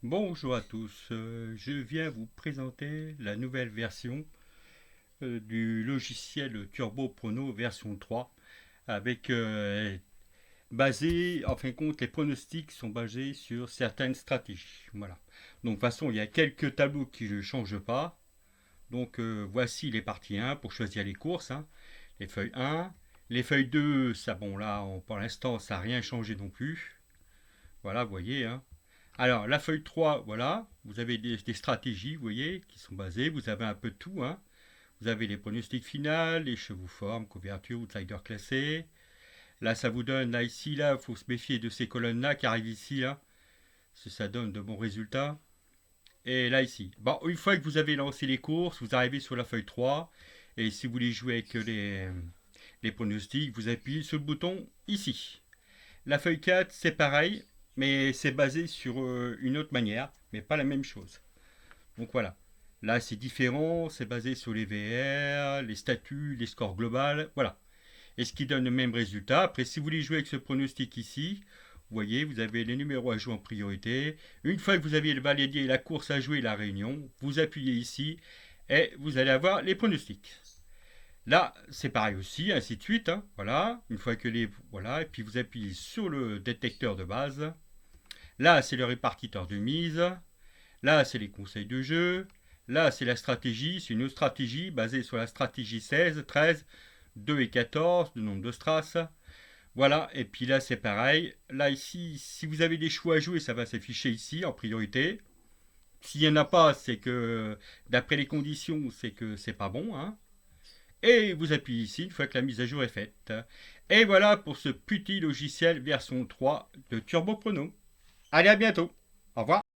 Bonjour à tous, je viens vous présenter la nouvelle version du logiciel Turbo Prono version 3 avec basé, en fin de compte, les pronostics sont basés sur certaines stratégies. Voilà. Donc de toute façon, il y a quelques tableaux qui ne changent pas. Donc voici les parties 1 pour choisir les courses, hein. Les feuilles 1, les feuilles 2, ça bon là, pour l'instant, ça n'a rien changé non plus. Voilà, vous voyez, hein. Alors, la feuille 3, voilà, vous avez des stratégies, vous voyez, qui sont basées, vous avez un peu de tout, hein. Vous avez les pronostics finales, les chevaux formes, couverture, outsider classé. Là, ça vous donne, là, ici, là, il faut se méfier de ces colonnes-là qui arrivent ici, là, parce que ça donne de bons résultats. Et là, ici. Bon, une fois que vous avez lancé les courses, vous arrivez sur la feuille 3, et si vous voulez jouer avec les pronostics, vous appuyez sur le bouton ici. La feuille 4, c'est pareil, mais c'est basé sur une autre manière, mais pas la même chose. Donc voilà. Là, c'est différent, c'est basé sur les VR, les statuts, les scores globaux, voilà. Et ce qui donne le même résultat. Après, si vous voulez jouer avec ce pronostic ici, vous voyez, vous avez les numéros à jouer en priorité. Une fois que vous avez validé la course à jouer, la réunion, vous appuyez ici et vous allez avoir les pronostics. Là, c'est pareil aussi, ainsi de suite, hein. Voilà, une fois que les. Voilà, et puis vous appuyez sur le détecteur de base. Là, c'est le répartiteur de mise. Là, c'est les conseils de jeu. Là, c'est la stratégie. C'est une autre stratégie basée sur la stratégie 16, 13, 2 et 14, le nombre de strass. Voilà, et puis là, c'est pareil. Là, ici, si vous avez des choix à jouer, ça va s'afficher ici en priorité. S'il n'y en a pas, c'est que, d'après les conditions, c'est que c'est pas bon, hein. Et vous appuyez ici une fois que la mise à jour est faite. Et voilà pour ce petit logiciel version 3 de Turbo Prono. Allez, à bientôt. Au revoir.